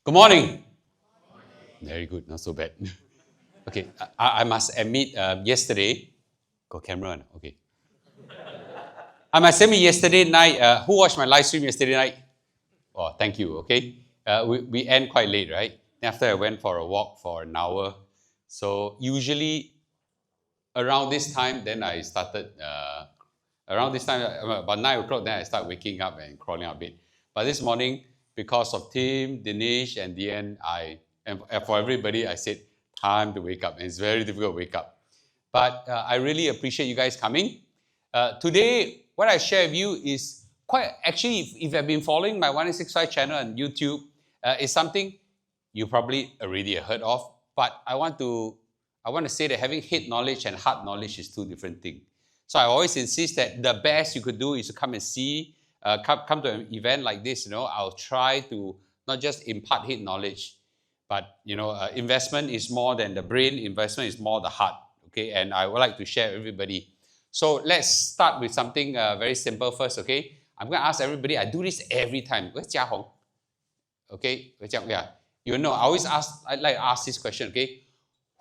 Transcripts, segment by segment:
Good morning. Very good, not so bad. Okay, I must admit, yesterday, got camera, okay. I must admit, yesterday night, who watched my live stream yesterday night? Oh, thank you, okay. We end quite late, right? After I went for a walk for an hour. So usually around this time, then I started, around this time, about 9 o'clock, then I start waking up and crawling out a bit. But this morning, because of Tim, Dinesh, and Diane, and for everybody, I said, time to wake up. And it's very difficult to wake up. But I really appreciate you guys coming. Today, what I share with you is quite, actually, if you've been following my 1865 channel on YouTube, it's something you probably already heard of. But I want to say that having head knowledge and heart knowledge is two different things. So I always insist that the best you could do is to come and see, come to an event like this. I'll try to not just impart head knowledge, but investment is more than the brain. Investment is more the heart. Okay, and I would like to share with everybody. So let's start with something very simple first. Okay, I'm going to ask everybody. I do this every time. Where's Jia Hong? Okay, yeah, I always ask. I like to ask this question. Okay,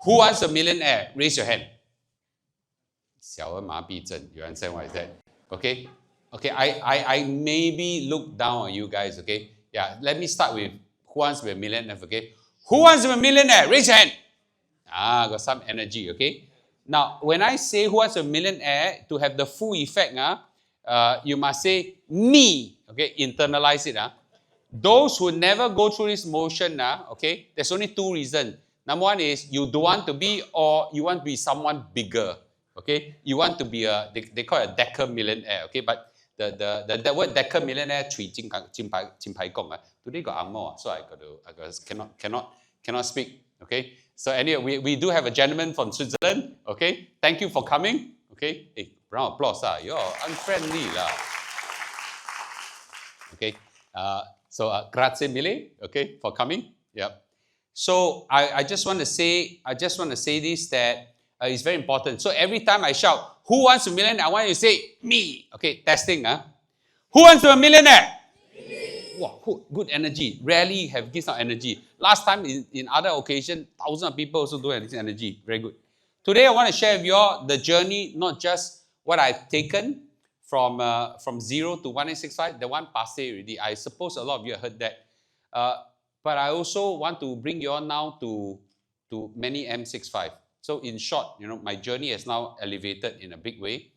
who wants a millionaire? Raise your hand. 小儿麻痹症, you understand what is that? Okay, I maybe look down on you guys. Okay, yeah, let me start with who wants to be a millionaire. Okay, who wants to be a millionaire? Raise your hand. Got some energy. Okay, now when I say who wants a millionaire, to have the full effect, you must say me. Okay, internalize it. Those who never go through this motion, okay, there's only two reasons. Number one is you don't want to be, or you want to be someone bigger. Okay, you want to be they call it a deca millionaire. Okay, but the word deca millionaire, today got angmo, so I cannot speak. Okay, so anyway, we do have a gentleman from Switzerland. Okay, thank you for coming. Okay, hey, round of applause. You're unfriendly lah. Okay, so grazie mille. Okay, for coming. Yep. So I just want to say this, that it's very important. So every time I shout, who wants a millionaire? I want you to say me. Okay, testing. Who wants a millionaire? Me. Wow, good energy. Rarely have this kind of energy. Last time in other occasion, thousands of people also don't have this energy. Very good. Today I want to share with you all the journey, not just what I've taken from 0 to 1865. The one passe already. I suppose a lot of you have heard that. But I also want to bring you on now to many M65. So in short, my journey has now elevated in a big way.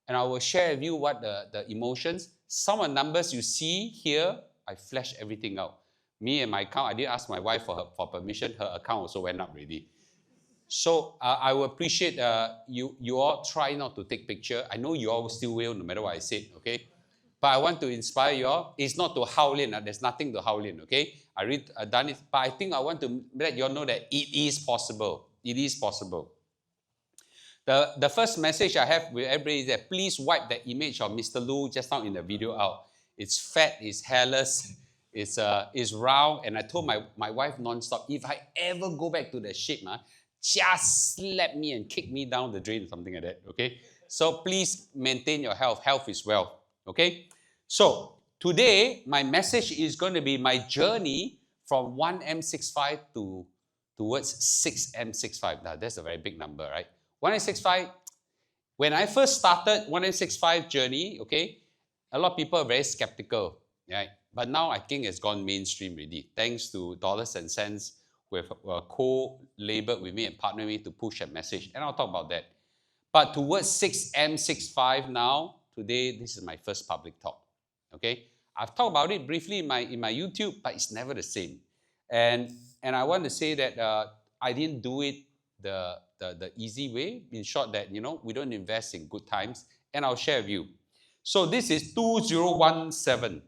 And I will share with you what the emotions, some of the numbers you see here, I flash everything out. Me and my account, I didn't ask my wife for permission. Her account also went up already. So I will appreciate you all try not to take picture. I know you all still will, no matter what I said, okay? But I want to inspire you all. It's not to howl in. There's nothing to howl in, okay? I've done it, but I think I want to let you all know that it is possible. It is possible. The first message I have with everybody is that please wipe that image of Mr. Lu just now in the video out. It's fat, it's hairless, it's round, and I told my wife non-stop, if I ever go back to that shape, just slap me and kick me down the drain, something like that, okay? So please maintain your health. Health is wealth, okay? So today, my message is going to be my journey from 1M65 towards 6M65. Now, that's a very big number, right? 1M65, when I first started 1M65 journey, okay, a lot of people are very skeptical, right? But now I think it's gone mainstream already, thanks to Dollars and Cents, who have co-labored with me and partnered with me to push that message. And I'll talk about that. But towards 6M65 now, today, this is my first public talk. Okay, I've talked about it briefly in my YouTube, but it's never the same. And I want to say that I didn't do it the easy way. In short, that we don't invest in good times, and I'll share with you. So this is 2017.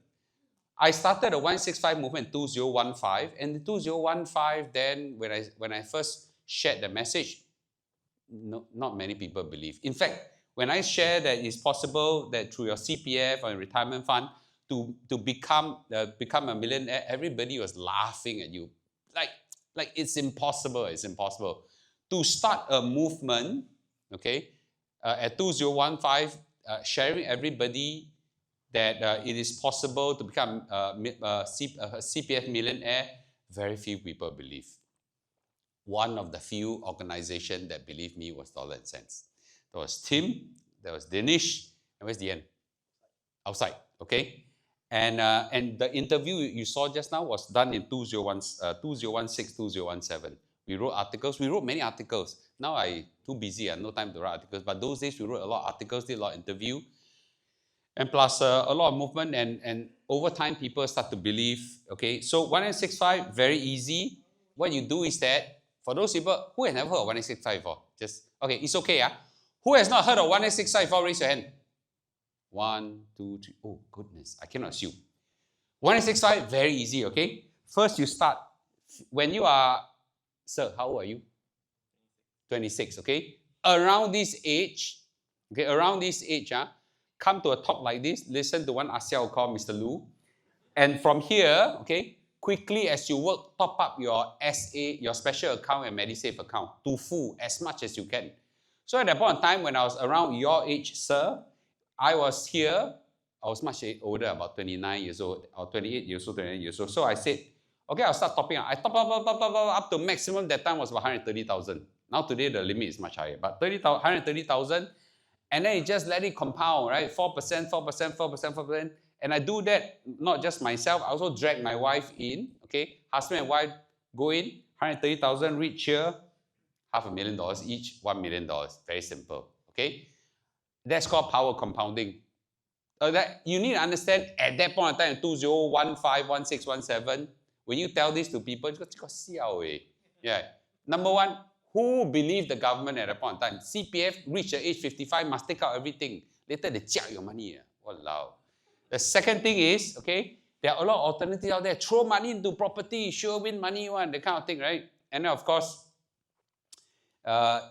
I started the 165 movement in 2015, and in 2015, then when I first shared the message, not many people believe. In fact, when I share that it's possible that through your CPF or your retirement fund to become a millionaire, everybody was laughing at you. Like it's impossible. It's impossible. To start a movement, okay, at 2015, sharing everybody that it is possible to become a CPF millionaire Very few people believe. One of the few organizations that believed me was Dollar and Cents. There was Tim, there was Dinesh, and where's the end? Outside, okay? And the interview you saw just now was done in 2016, 2017. We wrote articles. We wrote many articles. Now I too busy. I have no time to write articles. But those days we wrote a lot of articles, did a lot of interview. And plus a lot of movement. And over time, people start to believe, okay? So 1865, very easy. What you do is that, for those people who have never heard of 1865 before, okay, it's okay. Who has not heard of 1865 before? Raise your hand. 1, 2, 3. Oh, goodness. I cannot assume. 1865, very easy, okay? First, you start. When you are, sir, how old are you? 26, okay? Around this age, come to a talk like this, listen to one Asiao called Mr. Lu. And from here, okay, quickly as you work, top up your SA, your special account and MediSave account to full as much as you can. So at that point in time, when I was around your age, sir, I was here, I was much older, about 29 years old, or 28 years old, 29 years old. So I said, okay, I'll start topping up. I top up to maximum, that time was about 130,000. Now today the limit is much higher, but 130,000, and then you just let it compound, right? 4%, 4%, 4%, 4%. And I do that, not just myself, I also drag my wife in, okay? Husband and wife go in, 130,000, reach here, $500,000 each, $1 million. Very simple, okay? That's called power compounding. That you need to understand at that point in time, 2015, 16, 17, when you tell this to people, you go, yeah. Number one, who believed the government at that point in time? CPF reached the age 55, must take out everything. Later they jack your money. Walao. The second thing is, okay, there are a lot of alternatives out there. Throw money into property, sure win money, that kind of thing, right? And then of course,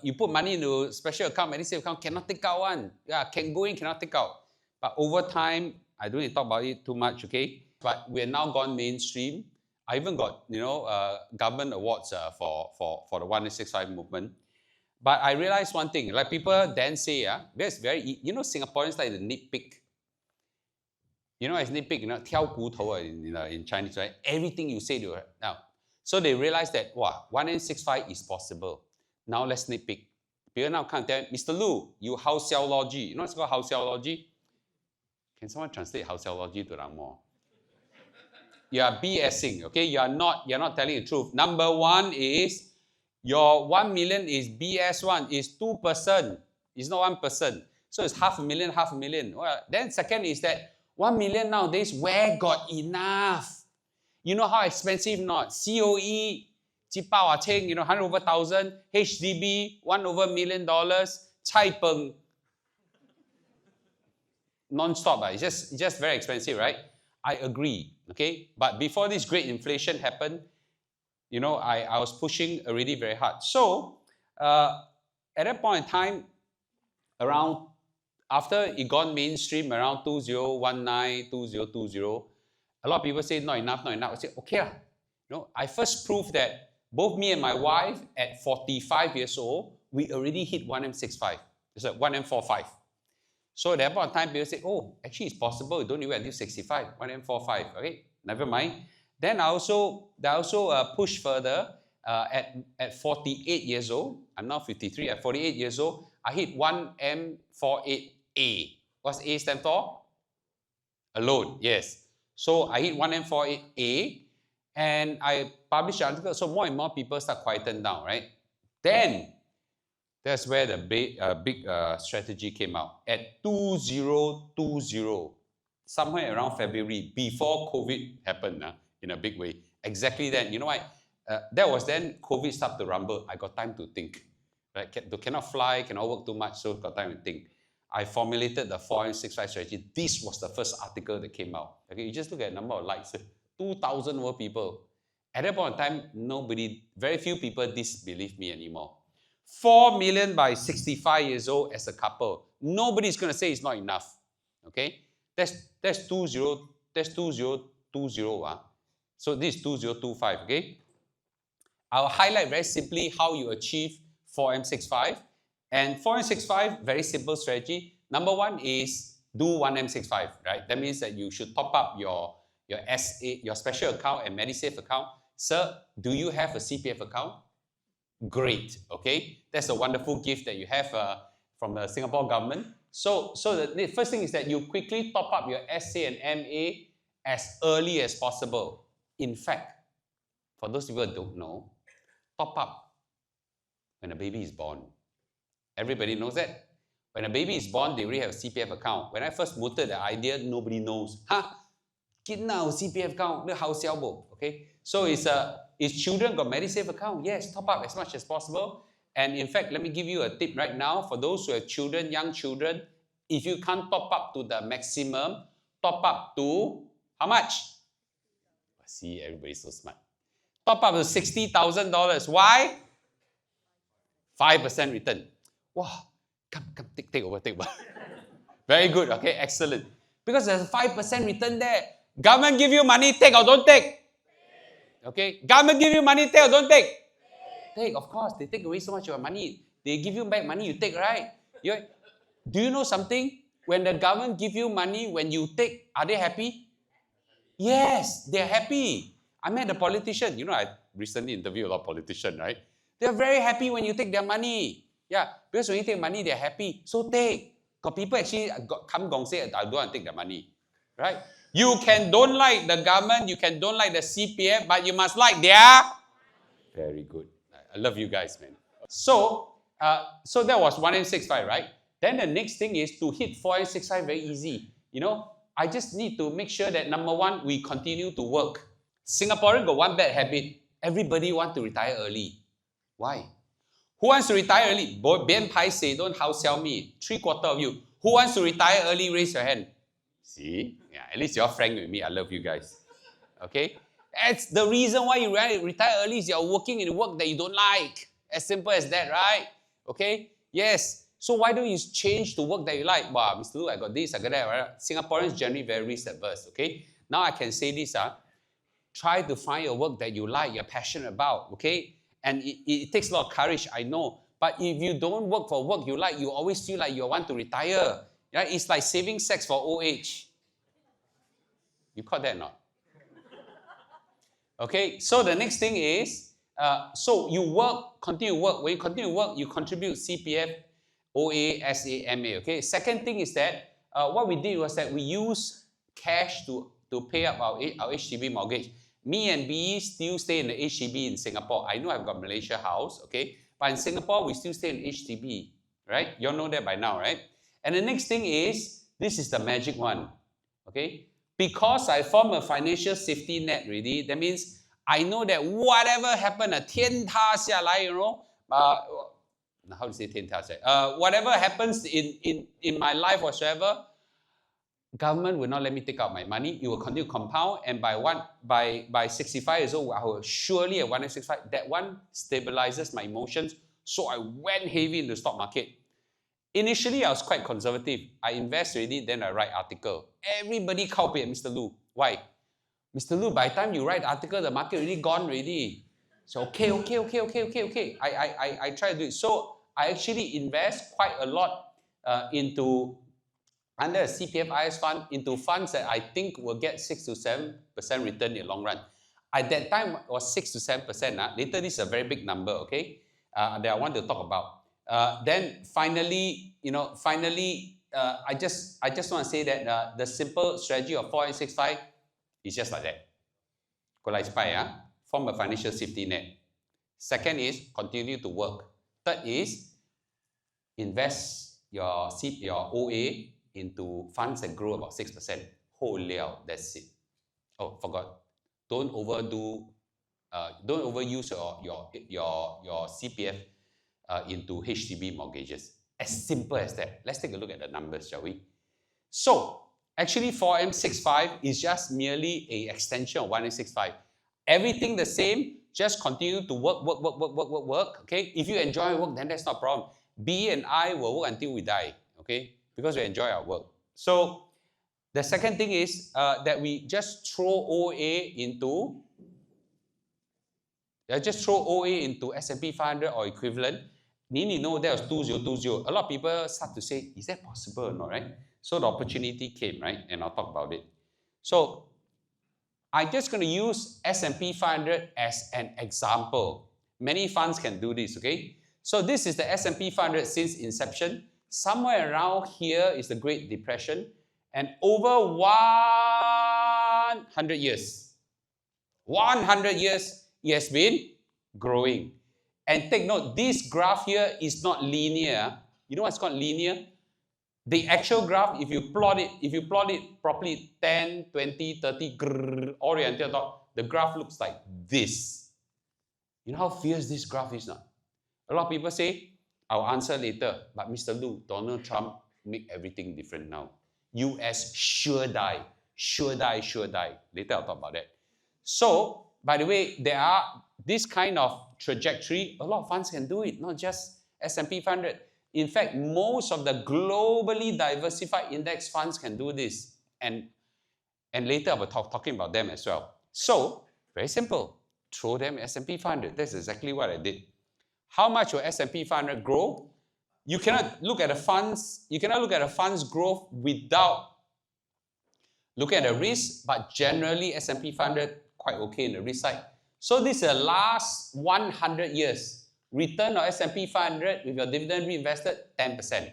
you put money into special account, MediSave account, cannot take out one. Yeah, can go in, cannot take out. But over time, I don't need to talk about it too much, okay? But we're now gone mainstream. I even got, government awards for the 1865 movement. But I realized one thing, like people then say, that's very, Singaporeans like to nitpick. As nitpick, 挑骨头 in Chinese, right? Everything you say, now. So they realized that, 1865 is possible. Now let's nitpick. People now come tell Mr. Lu, you houseology. You know what's called houseology? Can someone translate houseology to Ramo? You are BSing, okay? You're not telling the truth. Number one is your 1 million is BS1, is 2%. It's not 1%. So it's half a million. Well, then second is that 1 million nowadays, where got enough? You know how expensive not? COE, 100 over 1,000, HDB, 1 over $1 million, Cai Peng, non-stop. It's just very expensive, right? I agree, okay? But before this great inflation happened, I was pushing already very hard. So, at that point in time, around, after it gone mainstream, around 2019, 2020, a lot of people say, not enough. I say, okay. I first proved that both me and my wife, at 45 years old, we already hit 1M65. It's like 1M45. So at that point in time, people say, oh, actually it's possible. You don't need to wait until 65, 1M45, okay? Never mind. Then I also pushed further at 48 years old. I'm now 53. At 48 years old, I hit 1M48A. What's A stand for? Alone, yes. So I hit 1M48A and I published an article. So more and more people start quieting down, right? Then that's where the big strategy came out. At 2020, somewhere around February, before COVID happened in a big way. Exactly then. You know why? That was then COVID started to rumble. I got time to think. Right? Cannot fly, cannot work too much, so got time to think. I formulated the 4M65 strategy. This was the first article that came out. Okay, you just look at the number of likes. 2,000 more people. At that point in time, very few people disbelieved me anymore. 4 million by 65 years old as a couple. Nobody's going to say it's not enough. Okay? That's 2020. So this is 2025. Okay? I'll highlight very simply how you achieve 4M65. And 4M65, very simple strategy. Number one is do 1M65, right? That means that you should top up your SA, your special account and MediSave account sir, do you have a CPF account? Great, okay? That's a wonderful gift that you have from the Singapore government. So the first thing is that you quickly top up your SA and MA as early as possible. In fact, for those people who don't know, top up when a baby is born. Everybody knows that. When a baby is born, they already have a CPF account. When I first mooted the idea, nobody knows. Kid now CPF account, how sellable, okay? So is children got MediSave account? Yes, top up as much as possible. And in fact, let me give you a tip right now. For those who have children, young children, if you can't top up to the maximum, top up to how much? See, everybody's so smart. Top up to $60,000. Why? 5% return. Wow, come, take over. Very good, okay, excellent. Because there's a 5% return there. Government give you money, take or don't take? Okay, government give you money, take or don't take? Take, of course. They take away so much of your money. They give you back money, you take, right? Do you know something? When the government give you money, when you take, are they happy? Yes, they're happy. I met a politician. You know, I recently interviewed a lot of politicians, right? They're very happy when you take their money. Yeah, because when you take money, they're happy. So take. Got people actually come and say, I don't want to take their money. Right? You can don't like the government, you can don't like the CPF, but you must like their... Very good. I love you guys, man. So that was 1M65, right? Then the next thing is to hit 4M65 very easy. You know, I just need to make sure that number one, we continue to work. Singaporean got one bad habit. Everybody want to retire early. Why? Who wants to retire early? Bien pai say, don't house sell me. 3/4 of you. Who wants to retire early? Raise your hand. See? Yeah, at least you're frank with me. I love you guys. Okay? That's the reason why you retire early is you're working in work that you don't like. As simple as that, right? Okay? Yes. So why don't you change to work that you like? Wow, Mr. Lu, I got this, I got that. Right? Singaporeans generally very risk adverse. Okay? Now I can say this. Try to find a work that you like, you're passionate about. Okay? And it takes a lot of courage, I know. But if you don't work for work you like, you always feel like you want to retire. Right? It's like saving sex for old age. You caught that or not? Okay, so the next thing is, so you work, continue to work. When you continue to work, you contribute CPF, OA, SA, MA. Okay, second thing is that what we did was that we used cash to pay up our HDB mortgage. Me and B still stay in the HDB in Singapore. I know I've got Malaysia house, okay? But in Singapore, we still stay in HDB, right? You all know that by now, right? And the next thing is, this is the magic one, okay? Because I form a financial safety net already, that means I know that whatever happened, 天塌下来, you know, how to say 天塌下来? Whatever happens in my life whatsoever, government will not let me take out my money. It will continue to compound, and by 65 years old, I will surely at 165. That one stabilizes my emotions. So I went heavy in the stock market. Initially, I was quite conservative. I invest already, then I write article. Everybody copy at Mr. Lu. Why? Mr. Lu, by the time you write article, the market already gone already. So okay. I try to do it. So I actually invest quite a lot into under a CPF IS fund, into funds that I think will get 6 to 7% return in the long run. At that time, it was 6 to 7%. Later, this is a very big number, okay, that I want to talk about. Then finally, I just want to say that the simple strategy of 4 and 6 5 is just like that. Form a financial safety net. Second is continue to work. Third is invest your OA into funds that grow about 6%. That's it. Oh, forgot. Don't overuse your CPF into HDB mortgages. As simple as that. Let's take a look at the numbers, shall we? So, actually 4M65 is just merely an extension of 1M65. Everything the same, just continue to work. Okay? If you enjoy work, then that's not a problem. B and I will work until we die. Okay? Because we enjoy our work. So, the second thing is that we just throw OA into S&P 500 or equivalent. You know that was 2020. A lot of people start to say, is that possible or not, right? So the opportunity came, right? And I'll talk about it. So I'm just going to use S&P 500 as an example. Many funds can do this, okay? So this is the S&P 500 since inception. Somewhere around here is the Great Depression. And over 100 years, 100 years, it has been growing. And take note, this graph here is not linear. You know what's called linear? The actual graph, if you plot it properly, 10, 20, 30, grrr, all the way until the top, the graph looks like this. You know how fierce this graph is now? A lot of people say, I'll answer later, but Mr. Lu, Donald Trump make everything different now. US sure die, sure die, sure die. Later I'll talk about that. So, by the way, there are this kind of trajectory, a lot of funds can do it, not just S&P 500. In fact, most of the globally diversified index funds can do this. And later I'll be talking about them as well. So, very simple. Throw them S&P 500. That's exactly what I did. How much will S&P 500 grow? You cannot look at the funds, growth without looking at the risk, but generally S&P 500 quite okay in the risk side. So this is the last 100 years. Return on S&P 500 with your dividend reinvested, 10%.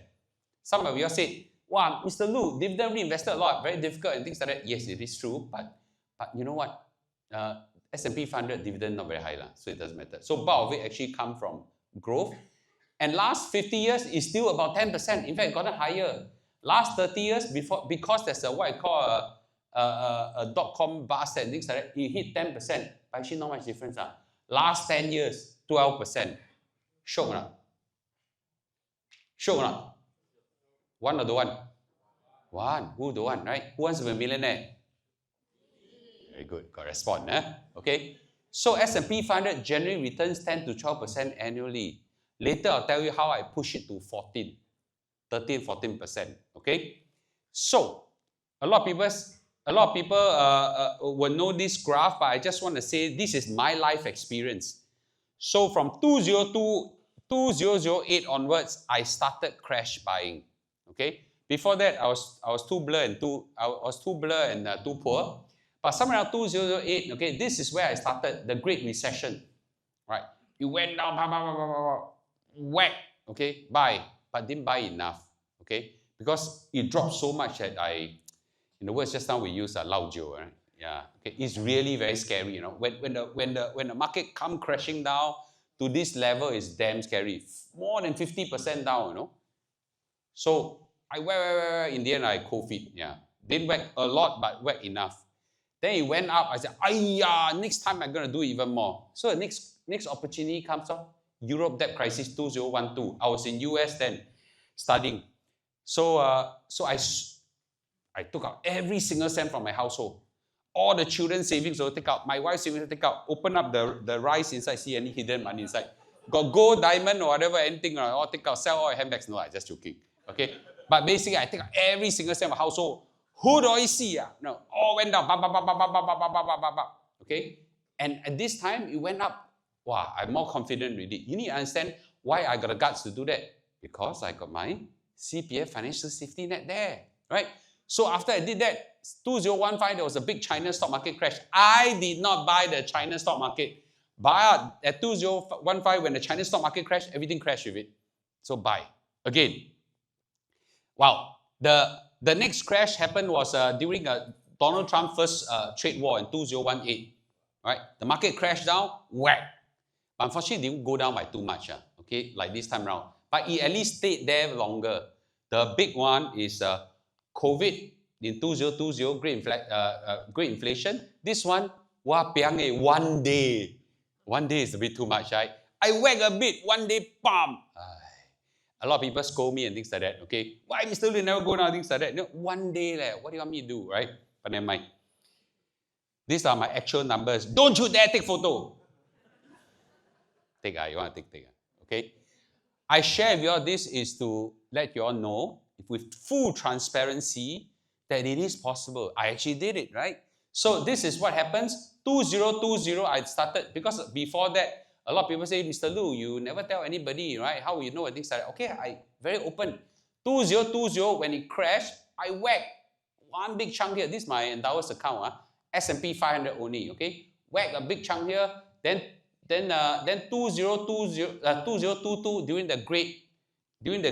Some of you said, wow, Mr. Lu, dividend reinvested a lot, very difficult and things like that. Yes, it is true, but you know what? S&P 500 dividend not very high, so it doesn't matter. So part of it actually come from growth. And last 50 years is still about 10%. In fact, gotten higher. Last 30 years, because there's what I call a dot-com bust and things like that, it hit 10%. But actually not much difference. Last 10 years, 12%. Shock or not? Shock or not? One or the one? One. Who the one, right? Who wants to be a millionaire? Very good. Got a response, Okay. So S&P 500 generally returns 10 to 12% annually. Later, I'll tell you how I push it to 14%. Okay. So a lot of people will know this graph, but I just want to say this is my life experience. So from 2008 onwards, I started crash buying. Okay. Before that, I was too blur and too poor. But somewhere around 2008, okay, this is where I started the Great Recession. Right? It went down, whack, okay, buy, but didn't buy enough, okay, because it dropped so much that in the words just now we use lao jiu, right? Yeah, okay, it's really very scary, you know. When the market come crashing down to this level, is damn scary. More than 50% down, you know. So I whack, in the end I cold feet, yeah, didn't whack a lot, but whack enough. Then it went up. I said, next time I'm gonna do even more. So the next opportunity comes up. Europe debt crisis 2012. I was in US then, studying. So I took out every single cent from my household. All the children's savings will take out. My wife's savings will take out. Open up the rice inside, see any hidden money inside. Got gold, diamond, or whatever, anything, all take out. Sell all handbags. No, I'm just joking. Okay? But basically, I take out every single cent of my household. Who do I see? No, all went down. Okay? And at this time, it went up. Wow, I'm more confident with it. You need to understand why I got the guts to do that. Because I got my CPF financial safety net there. Right? So after I did that, 2015, there was a big China stock market crash. I did not buy the China stock market. But at 2015, when the China stock market crashed, everything crashed with it. So buy. Again. Wow. The next crash happened was during Donald Trump's first trade war in 2018. Right? The market crashed down, whack. But unfortunately, it didn't go down by too much, okay, like this time around. But it at least stayed there longer. The big one is COVID in 2020, great inflation. This one, one day. One day is a bit too much, right? I whack a bit, one day, bam! A lot of people scold me and things like that, okay? Why Mr. Lu never go down, things like that? No, one day, what do you want me to do, right? But never mind. These are my actual numbers. Don't you dare take photo. You want to take. Okay? I share with you all this is to let you all know, with full transparency, that it is possible. I actually did it, right? So this is what happens. 2020, I started, because before that, a lot of people say, Mr. Lu, you never tell anybody, right? How will you know things like that? Okay, I very open. 2020, when it crashed, I whacked one big chunk here. This is my endowers account. S&P 500 only, okay? Whack a big chunk here, then 2022 during the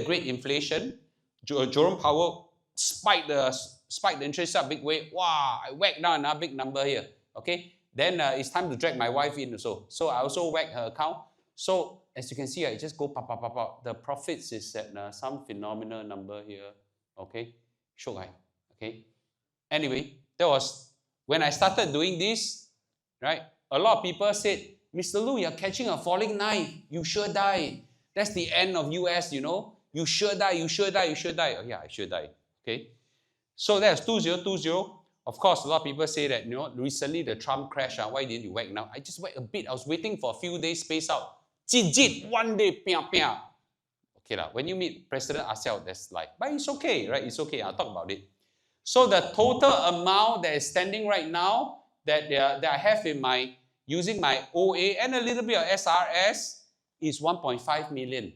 great inflation, Jerome Powell spiked the interest up big way. Wow, I whacked down another big number here. Okay, then it's time to drag my wife in also. So I also whacked her account. So as you can see, I just go pop. The profits is at some phenomenal number here. Okay, show I. Okay. Anyway, that was when I started doing this, right? A lot of people said, Mr. Lu, you're catching a falling knife. You sure die. That's the end of US, you know. You sure die. Oh yeah, I sure die. Okay. So that's 2020. Of course, a lot of people say that, you know, recently the Trump crash, why didn't you whack now? I just whacked a bit. I was waiting for a few days space out. One day, pia. Okay lah. When you meet President Asiao, that's like, but it's okay, right? It's okay. I'll talk about it. So the total amount that is standing right now that I have in my using my OA and a little bit of SRS is 1.5 million.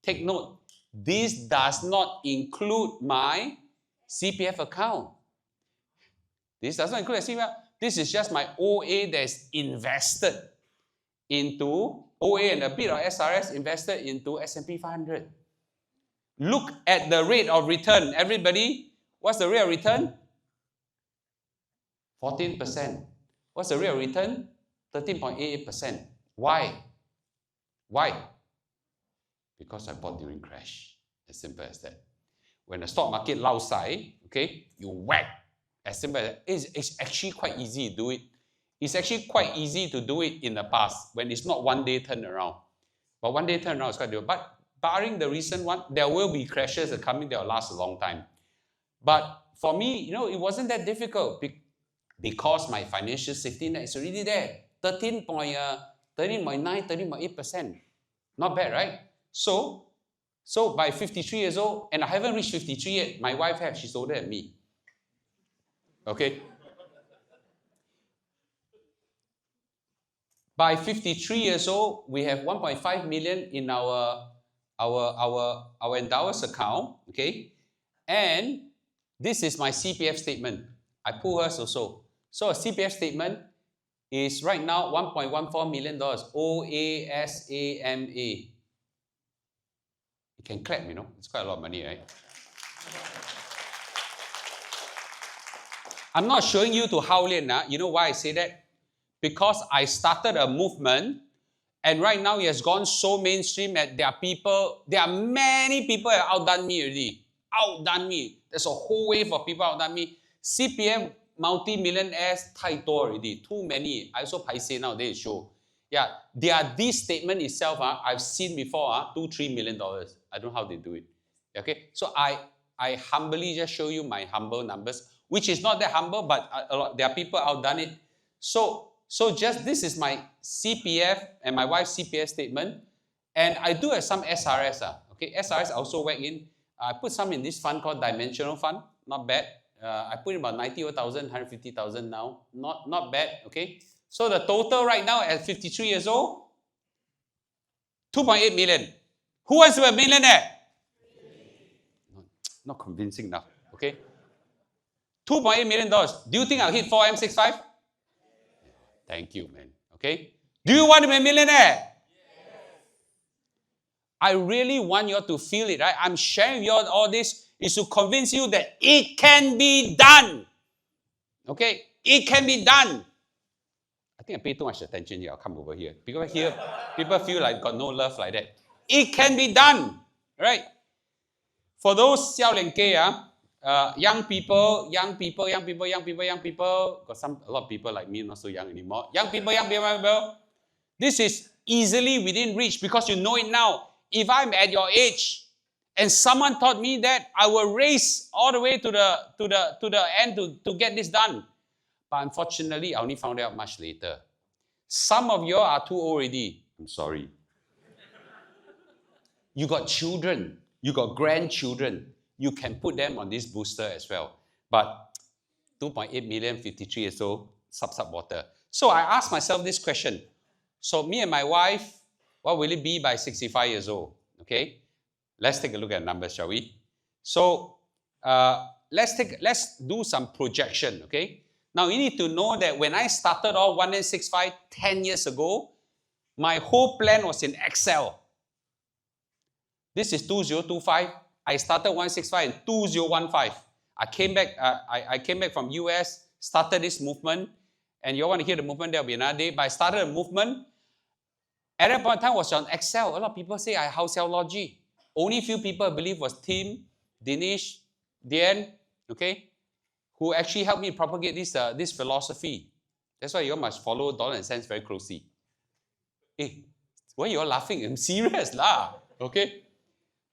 Take note, this does not include my CPF account. This does not include the CPF. This is just my OA that is invested into OA and a bit of SRS invested into S&P 500. Look at the rate of return. Everybody, what's the rate of return? 14%. What's the rate of return? 13.88%. Why? Because I bought during crash. As simple as that. When the stock market lao sai, okay, you whack. As simple as that. It's actually quite easy to do it. It's actually quite easy to do it in the past when it's not one day turnaround. But one day turnaround is quite difficult. But barring the recent one, there will be crashes that coming that will last a long time. But for me, you know, it wasn't that difficult because my financial safety net is already there. 13.9, 13.8%. Not bad, right? So by 53 years old, and I haven't reached 53 yet, my wife has, she's older than me. Okay? By 53 years old, we have 1.5 million in our endowers account, okay? And this is my CPF statement. I pull hers also. So a CPF statement is right now $1.14 million, OASAMA. You can clap, you know, it's quite a lot of money, right? I'm not showing you to Hao Lian, you know why I say that? Because I started a movement, and right now it has gone so mainstream that there are many people that have outdone me already. Outdone me. There's a whole wave of people outdone me. CPF multi-millionaires, 太多 already. Too many. I also paiseh nowadays show. Yeah, this statement itself, I've seen before, $2-3 million. I don't know how they do it. Okay, so I humbly just show you my humble numbers, which is not that humble, but there are people outdone it. So just this is my CPF and my wife's CPF statement, and I do have some SRS. Okay, SRS I also whack in. I put some in this fund called Dimensional Fund. Not bad. I put in about 90,000, 150,000 now. Not bad. Okay. So the total right now at 53 years old, 2.8 million. Who wants to be a millionaire? Not convincing now. Okay. $2.8 million. Do you think I'll hit 4M65? Thank you, man. Okay. Do you want to be a millionaire? Yes. I really want you all to feel it, right? I'm sharing with you all this is to convince you that it can be done. Okay? It can be done. I think I pay too much attention here. I'll come over here. Because here, people feel like got no love like that. It can be done. Right? For those xiao lian gei, young people, got a lot of people like me, not so young anymore. Young people. This is easily within reach because you know it now. If I'm at your age and someone taught me that, I will race all the way to the end to get this done. But unfortunately, I only found out much later. Some of you are too old already. I'm sorry. You got children. You got grandchildren. You can put them on this booster as well. But 2.8 million, 53 years old, sub water. So I asked myself this question. So me and my wife, what will it be by 65 years old? Okay. Let's take a look at numbers, shall we? So let's do some projection, okay? Now, you need to know that when I started off 1965 10 years ago, my whole plan was in Excel. This is 2025. I started 165 in 2015. I came back from US, started this movement, and you want to hear the movement, there'll be another day, but I started a movement. At that point in time, was on Excel. A lot of people say I house logic. Only few people I believe was Tim, Dinesh, Dian, okay, who actually helped me propagate this philosophy. That's why you all must follow dollar and cents very closely. Hey, why you all laughing? I'm serious lah. Okay?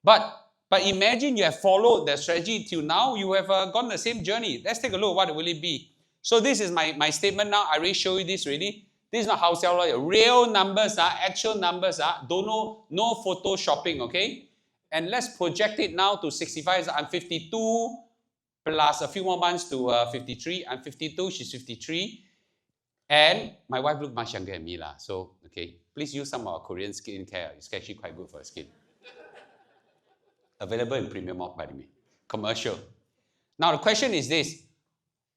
But imagine you have followed the strategy till now, you have gone the same journey. Let's take a look. What will it be? So this is my statement now. I already showed you this already. This is not house sale, real numbers, actual numbers. Don't know, no photoshopping, okay? And let's project it now to 65. I'm 52 plus a few more months to 53. I'm 52, she's 53. And my wife looks much younger than me. So, okay, please use some of our Korean skincare. It's actually quite good for the skin. Available in premium off, by the way. Commercial. Now, the question is this.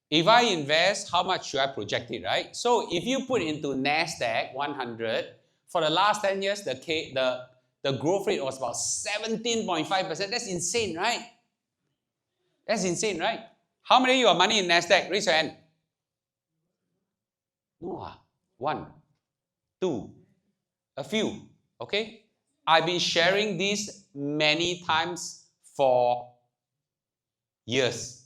If I invest, how much should I project it, right? So, if you put into NASDAQ 100, for the last 10 years, the growth rate was about 17.5%. That's insane, right? That's insane, right? How many of you have money in NASDAQ? Raise your hand. No, one, two, a few, okay? I've been sharing this many times for years,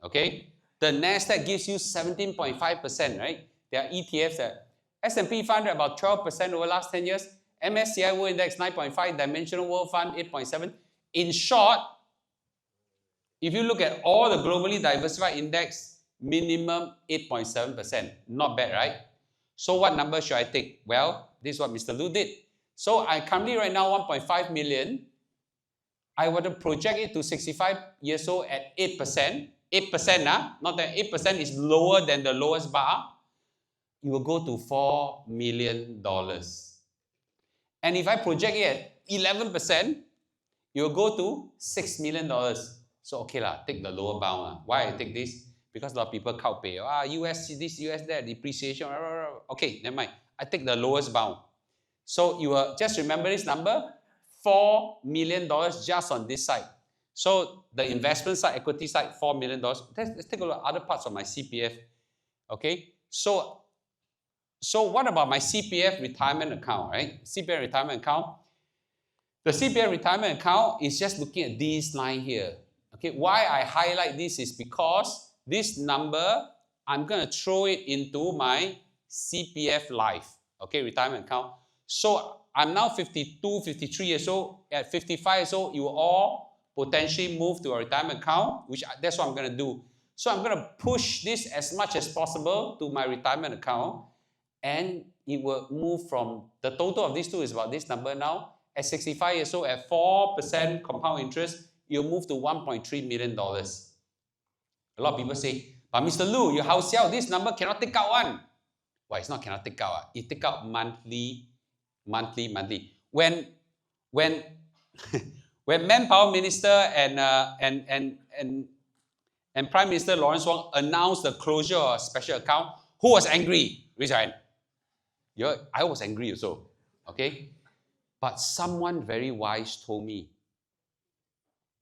okay? The NASDAQ gives you 17.5%, right? There are ETFs that S&P 500 about 12% over the last 10 years, MSCI World Index 9.5, Dimensional World Fund 8.7. In short, if you look at all the globally diversified index, minimum 8.7%. Not bad, right? So what number should I take? Well, this is what Mr. Lu did. So I currently right now 1.5 million. I want to project it to 65 years old at 8%. 8%, not that 8% is lower than the lowest bar. You will go to $4 million. And if I project it at 11%, you will go to $6 million. So okay take the lower bound. Why I take this? Because a lot of people count pay. US this, US that, depreciation. Okay, never mind. I take the lowest bound. So you will just remember this number, $4 million just on this side. So the investment side, equity side, $4 million. Let's take a look at other parts of my CPF. Okay, so what about my CPF retirement account, right? CPF retirement account. The CPF retirement account is just looking at this line here. Okay, why I highlight this is because this number, I'm going to throw it into my CPF Life, okay, retirement account. So I'm now 52, 53 years old. At 55 years old, you will all potentially move to a retirement account, that's what I'm going to do. So I'm going to push this as much as possible to my retirement account, and it will move from, the total of these two is about this number now. At 65 years old, at 4% compound interest, you'll move to $1.3 million. A lot of people say, but Mr. Lu, your house sale, this number cannot take out one. Why, it's not cannot take out. It take out monthly. When Manpower Minister and Prime Minister Lawrence Wong announced the closure of a special account, who was angry? Raise your hand. I was angry also. Okay? But someone very wise told me,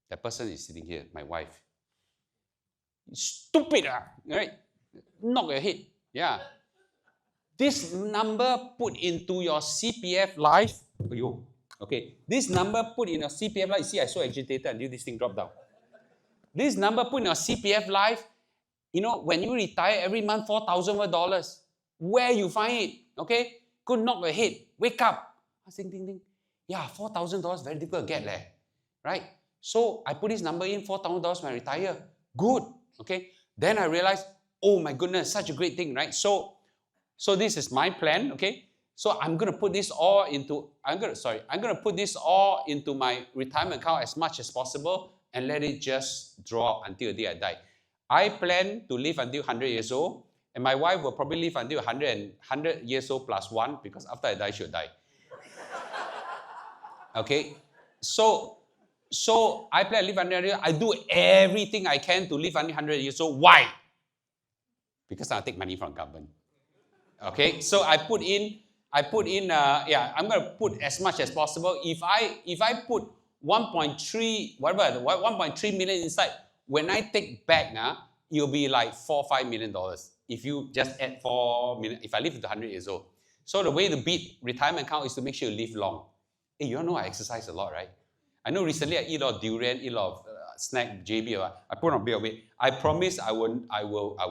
that person is sitting here, my wife. Stupid, right? Knock your head. Yeah. This number put into your CPF Life. Okay. This number put in your CPF Life. You see, I so agitated until this thing dropped down. This number put in your CPF Life, when you retire every month, $4,000. Where you find it? Okay? Go knock your head. Wake up. Ding. Yeah, $4,000 very difficult to get, right? So I put this number in, $4,000 when I retire. Good. Okay. Then I realized, oh my goodness, such a great thing, right? So this is my plan. Okay. So I'm gonna put this all into my retirement account as much as possible and let it just draw until the day I die. I plan to live until 100 years old, and my wife will probably live until 100 years old plus one, because after I die, she'll die. Okay. So I plan to live 100 years. I do everything I can to live until 100 years old. Why? Because I'll take money from government. Okay, so I'm going to put as much as possible. If I put 1.3 million inside, when I take back, it'll be like $4-5 million. If you just add 4 million, if I live to 100 years old. So the way to beat retirement account is to make sure you live long. Hey, you all know I exercise a lot, right? I know recently I eat a lot of durian, eat a lot of snack, JB, I put on a bit of weight. I promise I will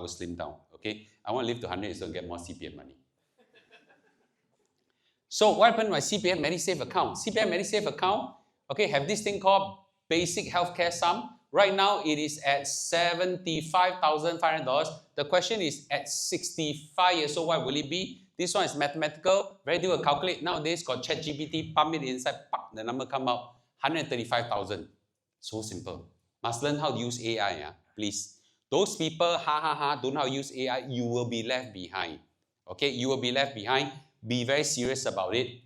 slim down, okay? I want to live to 100 years old and get more CPF money. So what happened to my CPF Medisave account? CPF Medisave account, okay, have this thing called basic healthcare sum. Right now, it is at $75,500. The question is, at 65 years old, what will it be? This one is mathematical, very difficult to calculate. Nowadays, got ChatGPT, pump it inside, pop, the number come out, 135,000. So simple. Must learn how to use AI, please. Those people, don't know how to use AI, you will be left behind. Okay, you will be left behind. Be very serious about it.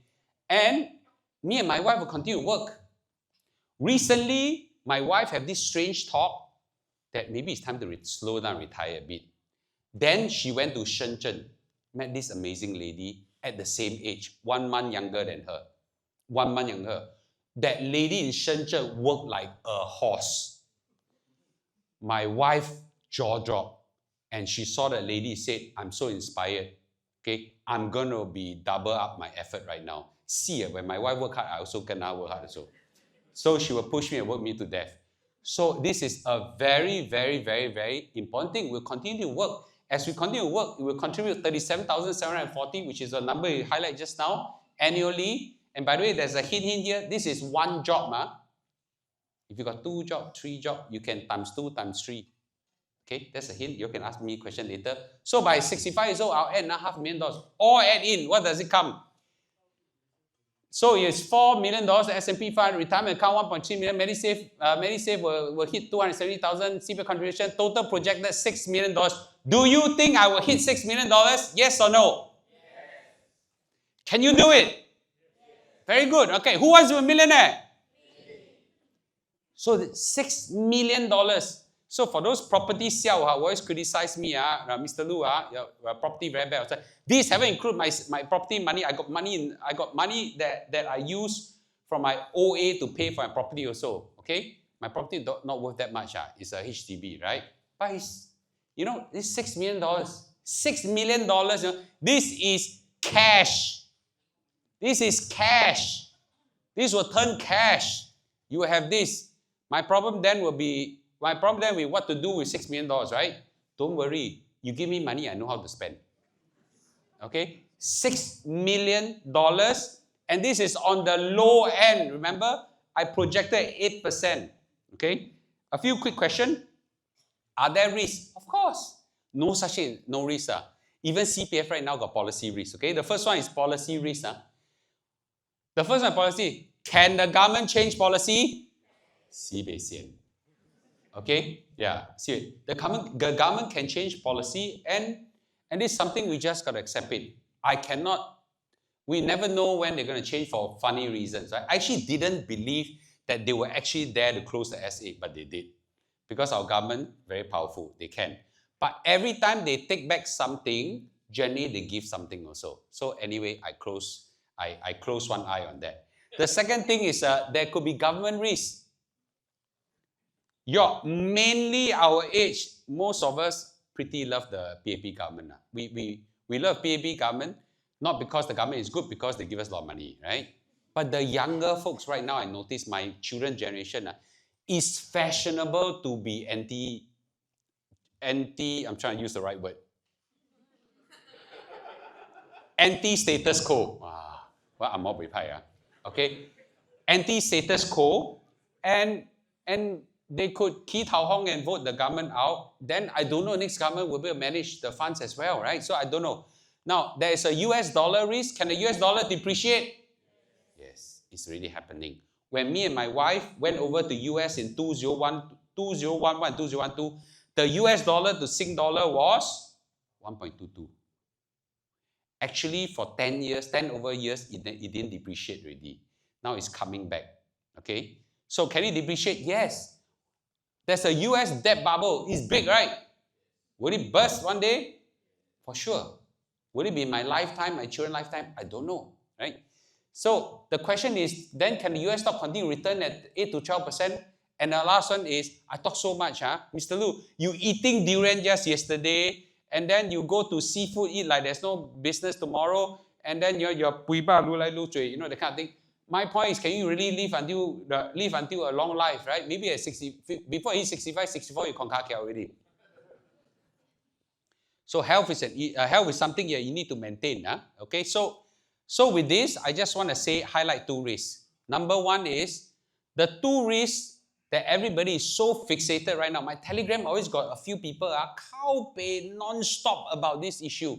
And me and my wife will continue to work. Recently, my wife had this strange talk that maybe it's time to slow down, retire a bit. Then she went to Shenzhen, met this amazing lady at the same age, 1 month younger than her. 1 month younger. That lady in Shenzhen worked like a horse. My wife jaw dropped, and she saw that lady, said, I'm so inspired. Okay, I'm going to be double up my effort right now. See, when my wife work hard, I also can now work hard also. So she will push me and work me to death. So this is a very, very, very, very important thing. We'll continue to work. As we continue to work, it will contribute 37,740, which is the number you highlight just now, annually. And by the way, there's a hint here. This is one job. If you got 2 jobs, 3 jobs, you can times 2 times 3. Okay, that's a hint. You can ask me a question later. So by 65 years old, I'll add $500,000. Or add in, what does it come? So it's $4 million, S&P 500, retirement account 1.3 million, Medisave will hit 270,000, CPF contribution, total projected $6 million. Do you think I will hit $6 million? Yes or no? Yes. Can you do it? Yes. Very good. Okay, who wants to be a millionaire? Yes. So $6 million. So for those property sale who always criticize me, Mr. Lu, your property very bad. These haven't included my property money. I got money that I use from my OA to pay for my property also. Okay, my property not worth that much. It's a HDB, right? But it's, it's $6 million. $6 million. This is cash. This is cash. This will turn cash. You will have this. My problem then will be what to do with $6 million, right? Don't worry. You give me money, I know how to spend. Okay? $6 million. And this is on the low end. Remember, I projected 8%. Okay? A few quick questions. Are there risks? Of course. No such thing, no risk. Even CPF right now got policy risk. Okay? The first one is policy risk. The first one is policy. Can the government change policy? Sibei. Okay, yeah. See, the government can change policy, and it's something we just got to accept it. We never know when they're going to change for funny reasons. Right? I actually didn't believe that they were actually there to close the SA, but they did. Because our government, very powerful, they can. But every time they take back something, generally they give something also. So anyway, I close one eye on that. The second thing is there could be government risk. Mainly our age, most of us pretty love the PAP government. We love PAP government, not because the government is good, because they give us a lot of money, right? But the younger folks right now, I notice my children's generation, is fashionable to be anti, I'm trying to use the right word. Anti-status quo. What I'm more prepared. Okay? Anti-status quo, and they could key Tao Hong and vote the government out. Then I don't know, next government will be able to manage the funds as well, right? So I don't know. Now, there is a US dollar risk. Can the US dollar depreciate? Yes, it's really happening. When me and my wife went over to US in 2011, 2012, the US dollar to Sing dollar was 1.22. Actually, for 10 over years, it didn't depreciate already. Now it's coming back, okay? So can it depreciate? Yes. There's a US debt bubble. It's big, right? Will it burst one day? For sure. Will it be in my lifetime, my children's lifetime? I don't know, right? So the question is, then can the US stock continue return at 8 to 12%? And the last one is, I talk so much, Mr. Lu, you eating durian just yesterday, and then you go to seafood, eat like there's no business tomorrow, and then you're pui ba lu lai lu zui, that kind of thing. My point is, can you really live until a long life, right? Maybe at 60, before you 65, 64, you conquer already. So health is something you need to maintain. Okay, so with this, I just want to highlight two risks. Number one is the two risks that everybody is so fixated right now. My Telegram always got a few people non-stop about this issue.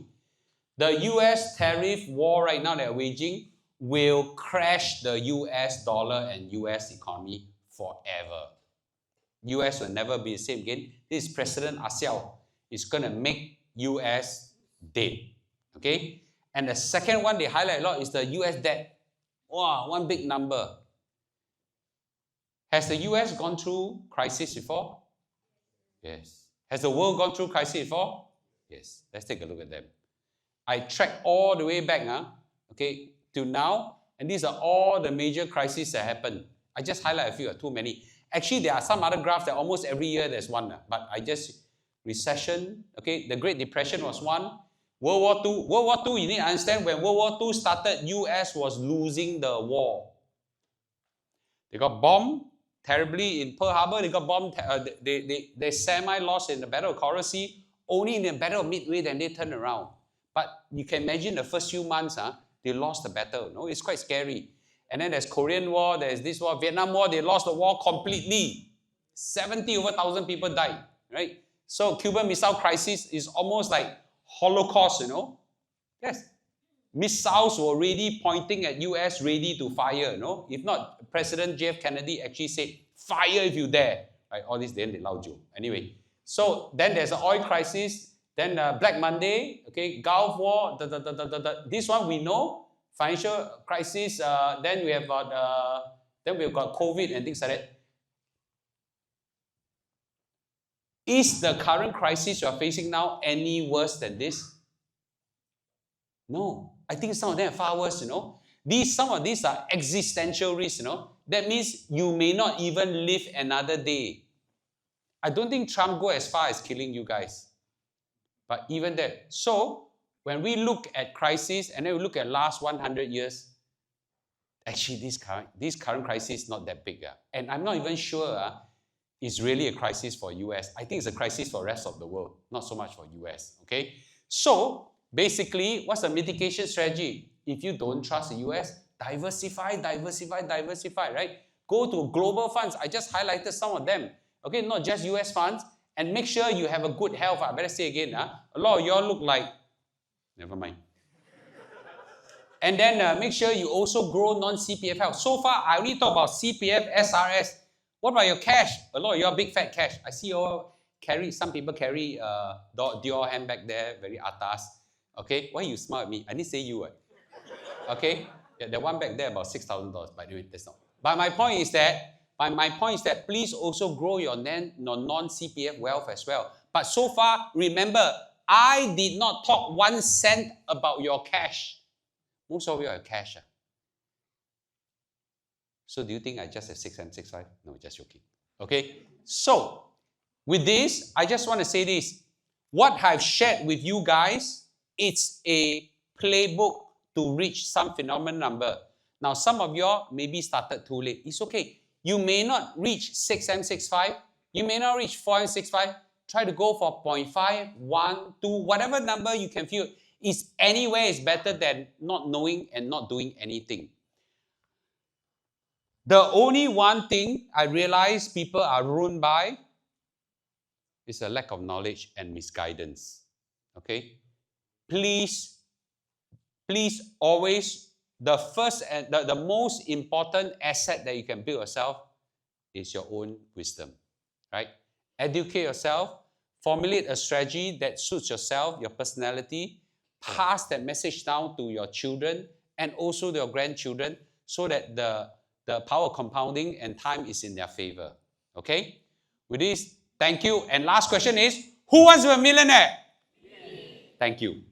The US tariff war right now that we're waging will crash the US dollar and US economy forever. US will never be the same again. This President Asiao is going to make US dead. Okay? And the second one they highlight a lot is the US debt. Wow, one big number. Has the US gone through crisis before? Yes. Has the world gone through crisis before? Yes. Let's take a look at them. I tracked all the way back, okay, to now, and these are all the major crises that happened. I just highlight a few, too many. Actually, there are some other graphs that almost every year there's one, but I just, recession, okay, the Great Depression was one. World War II. World War II, you need to understand, when World War II started, US was losing the war. They got bombed terribly in Pearl Harbor. They got bombed, they semi-lost in the Battle of Coral Sea. Only in the Battle of Midway then they turned around. But you can imagine the first few months, they lost the battle. No, it's quite scary. And then there's Korean War, there's this war, Vietnam War, they lost the war completely. 70,000 people died, right? So Cuban Missile Crisis is almost like Holocaust, Yes. Missiles were already pointing at US, ready to fire, If not, President JF Kennedy actually said, fire if you dare. Right? All this, then they lao you. Anyway, so then there's an oil crisis, then Black Monday, okay, Gulf War, this one we know, financial crisis, then we've got COVID and things like that. Is the current crisis you are facing now any worse than this? No. I think some of them are far worse, Some of these are existential risks, That means you may not even live another day. I don't think Trump go as far as killing you guys. But even that. So, when we look at crisis and then we look at last 100 years, actually this current crisis is not that big. And I'm not even sure it's really a crisis for US. I think it's a crisis for the rest of the world, not so much for US. Okay? So, basically, what's the mitigation strategy? If you don't trust the US, diversify, right? Go to global funds. I just highlighted some of them. Okay, not just US funds. And make sure you have a good health. I better say again, a lot of y'all look like, never mind. And then make sure you also grow non-CPF health. So far, I only talk about CPF, SRS. What about your cash? A lot of y'all big fat cash. I see some people carry Dior handbag there, very atas. Okay, why you smile at me? I didn't say you. Okay, yeah, the one back there about $6,000. By the way, that's not. But my point is that please also grow your non-CPF wealth as well. But so far, remember, I did not talk 1 cent about your cash. Most of you have cash. So do you think I just have 6M65? No, just joking. Okay, so with this, I just want to say this. What I've shared with you guys, it's a playbook to reach some phenomenal number. Now, some of y'all maybe started too late. It's okay. You may not reach 6M65. You may not reach 4M65. Try to go for 0.5, 1, 2, whatever number you can feel. Is anywhere is better than not knowing and not doing anything. The only one thing I realize people are ruined by is a lack of knowledge and misguidance. Okay? Please always, the first and the most important asset that you can build yourself is your own wisdom, right? Educate yourself, formulate a strategy that suits yourself, your personality, pass that message down to your children and also your grandchildren so that the power of compounding and time is in their favor. Okay? With this, thank you. And last question is, who wants to be a millionaire? Thank you.